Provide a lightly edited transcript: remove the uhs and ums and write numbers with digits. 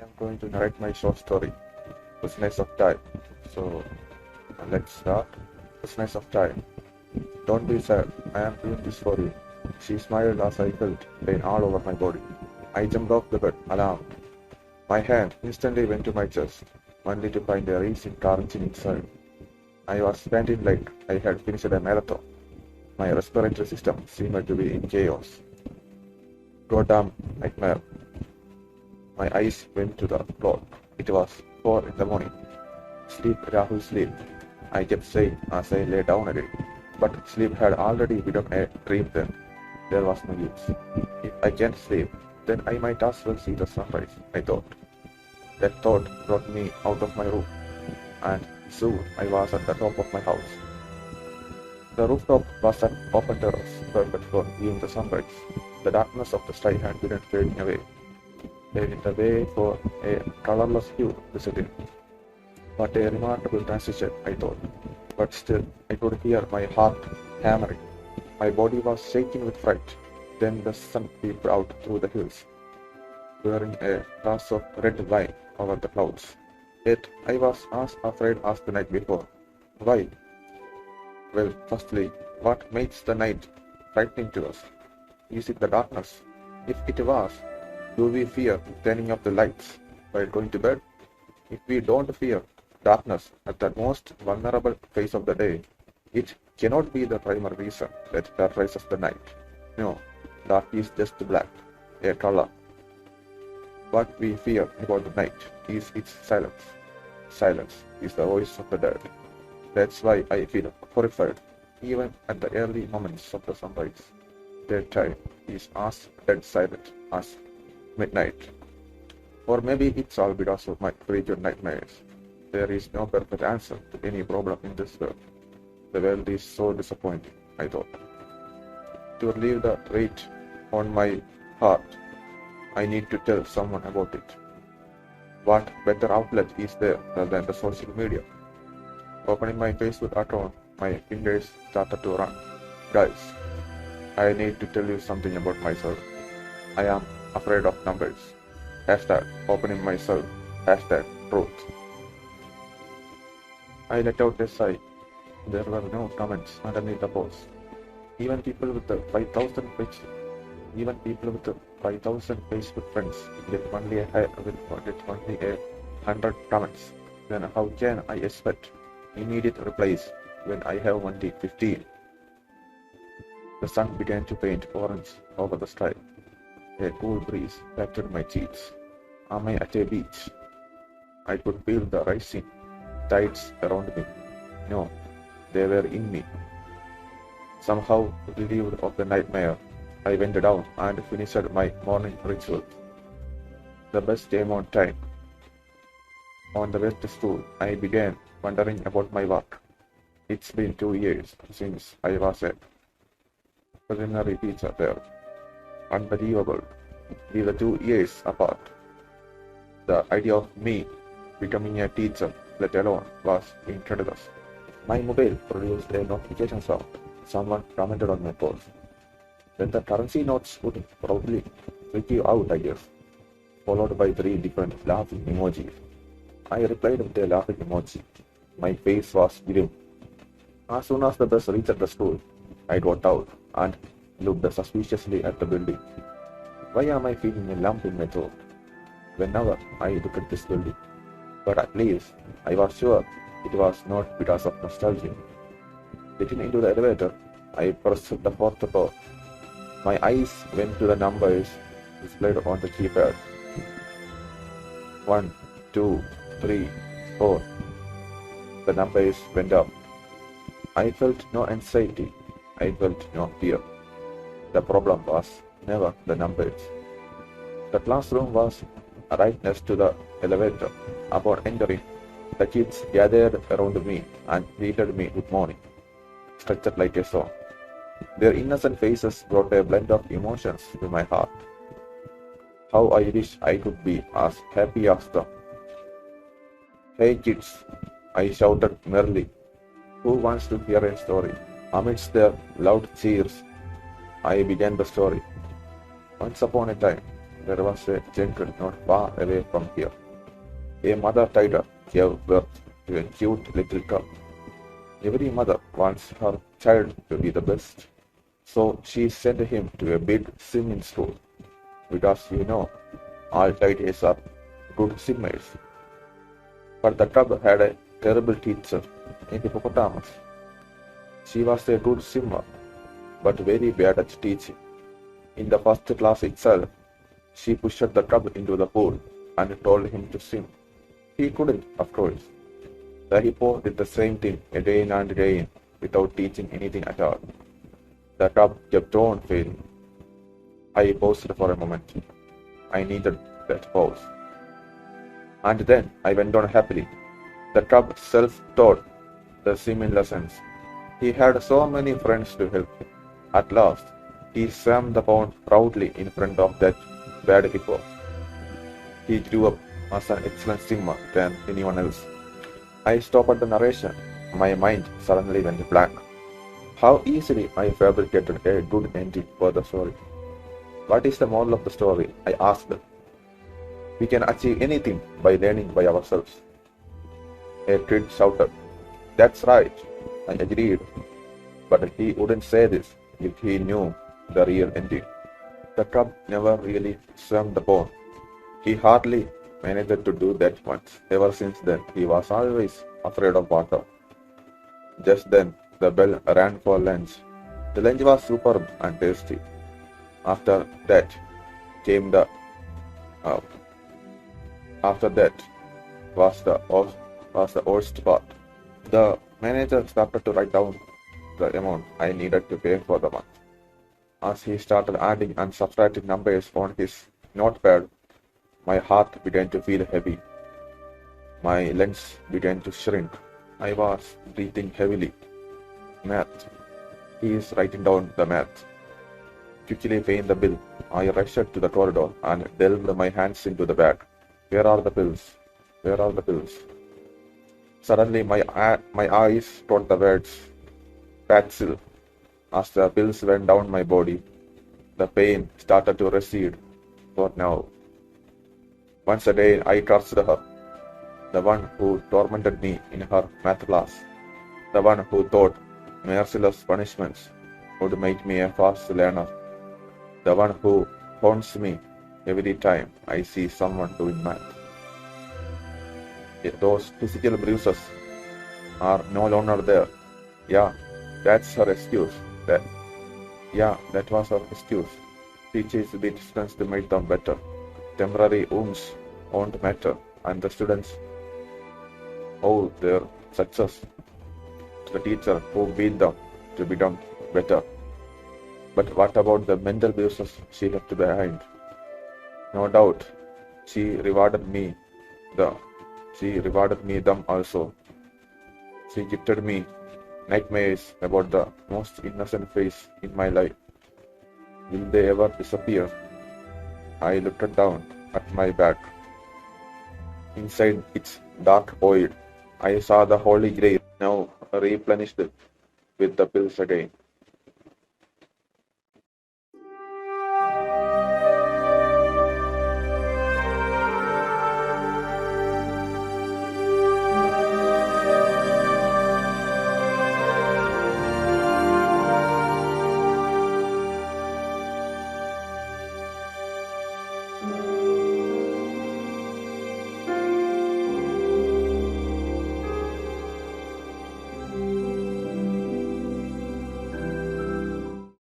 am going to narrate my short story, Business of Time. So, let's start. Business of Time. Don't be sad, I am doing this for you. She smiled as I felt pain all over my body. I jumped off the bed, alarmed. My hand instantly went to my chest, only to find a racing car engine inside. I was panting like I had finished a marathon. My respiratory system seemed to be in chaos. Goddamn nightmare. My eyes went to the clock. It was 4 in the morning. Sleep, Rahul, sleep. I kept saying as I lay down again. But sleep had already become a dream then. There was no use. If I can't sleep, then I might as well see the sunrise, I thought. That thought brought me out of my room, and soon I was at the top of my house. The rooftop was an open terrace, perfect for viewing the sunrise. The darkness of the sky had been fading away, paving the way for a colorless hue to set in. What a remarkable transition, I thought. But still, I could hear my heart hammering. My body was shaking with fright. Then the sun peeped out through the hills, wearing a glass of red wine over the clouds. Yet I was as afraid as the night before. Why? Well, firstly, what makes the night frightening to us? Is it the darkness? If it was, do we fear turning off the lights while going to bed? If we don't fear darkness at the most vulnerable phase of the day, it cannot be the primary reason that terrorizes the night. No, dark is just black, a color. What we fear about the night is its silence. Silence is the voice of the dead. That's why I feel horrified, even at the early moments of the sunrise. That time is as dead silent as midnight. Or maybe it's all because of my frequent nightmares. There is no perfect answer to any problem in this world. The world is so disappointing, I thought. To relieve the weight on my heart, I need to tell someone about it. What better outlet is there than the social media? Opening my Facebook account, my fingers started to run. Guys, I need to tell you something about myself. I am afraid of numbers. Hashtag opening myself. Hashtag truth. I let out a sigh. There were no comments underneath the post. Even people with 5,000 Facebook friends get only a 100 comments. Then how can I expect immediate replies when I have only 15? The sun began to paint orange over the sky. A cool breeze patted my cheeks. Am I at a beach? I could feel the rising tides around me. No, they were in me. Somehow relieved of the nightmare, I went down and finished my morning ritual. The bus came on time. On the way to school, I began wondering about my work. It's been 2 years since I was a preliminary teacher there. Unbelievable. We were 2 years apart. The idea of me becoming a teacher, let alone, was incredulous. My mobile produced a notification sound. Someone commented on my post. Then the currency notes would probably freak you out, I guess, followed by 3 different laughing emojis. I replied with a laughing emoji. My face was grim. As soon as the bus reached the school, I got out and looked suspiciously at the building. Why am I feeling a lump in my throat whenever I look at this building? But at least I was sure it was not because of nostalgia. Getting into the elevator, I pressed the 4th floor. My eyes went to the numbers displayed on the keypad. 1, 2, 3, 4. The numbers went up. I felt no anxiety. I felt no fear. The problem was never the numbers. The classroom was right next to the elevator. Upon entering, the kids gathered around me and greeted me good morning, stretched like a song. Their innocent faces brought a blend of emotions to my heart. How I wish I could be as happy as them. Hey kids, I shouted merrily. Who wants to hear a story? Amidst their loud cheers, I began the story. Once upon a time, There was a jungle not far away from here. A mother tiger gave birth to a cute little cub. Every mother wants her child to be the best, so she sent him to a big swimming school because all tigers are good swimmers. But the cub had a terrible teacher in the hippopotamus. She was a good swimmer, but very bad at teaching. In the first class itself, she pushed the cub into the pool and told him to swim. He couldn't, of course. The hippo did the same thing again and again without teaching anything at all. The cub kept on failing. I paused for a moment. I needed that pause. And then I went on happily. The cub self-taught the swimming lessons. He had so many friends to help him. At last, he swam the pond proudly in front of that bad hippo. He grew up as an excellent swimmer than anyone else. I stopped the narration. My mind suddenly went blank. How easily I fabricated a good ending for the story. What is the moral of the story? I asked. We can achieve anything by learning by ourselves. A kid shouted. That's right, I agreed. But he wouldn't say this if he knew the real ending. The cub never really swam the pond. He hardly managed to do that once. Ever since then, he was always afraid of water. Just then, the bell rang for lunch. The lunch was superb and tasty. After that came the after that was the worst part. The manager started to write down the amount I needed to pay for the month. As he started adding and subtracting numbers on his notepad, my heart began to feel heavy. My lungs began to shrink. I was breathing heavily. Math. He is writing down the math. Quickly paying the bill, I rushed to the corridor and delved my hands into the bag. Where are the pills? Where are the pills? Suddenly my eyes caught the words Paxil. As the pills went down my body, the pain started to recede. For now. Once again I cursed her, the one who tormented me in her math class, the one who thought merciless punishments would make me a fast learner, the one who haunts me every time I see someone doing math. Those physical bruises are no longer there. Yeah, that's her excuse. That was her excuse. Teachers the distance to make them better. Temporary wounds won't matter, and the students owe their success to the teacher who beat them to become better. But what about the mental bruises she left behind? No doubt, she rewarded me them also. She gifted me nightmares about the most innocent face in my life. Will they ever disappear? I looked down at my back. Inside its dark void, I saw the Holy Grail, now replenished with the pills again.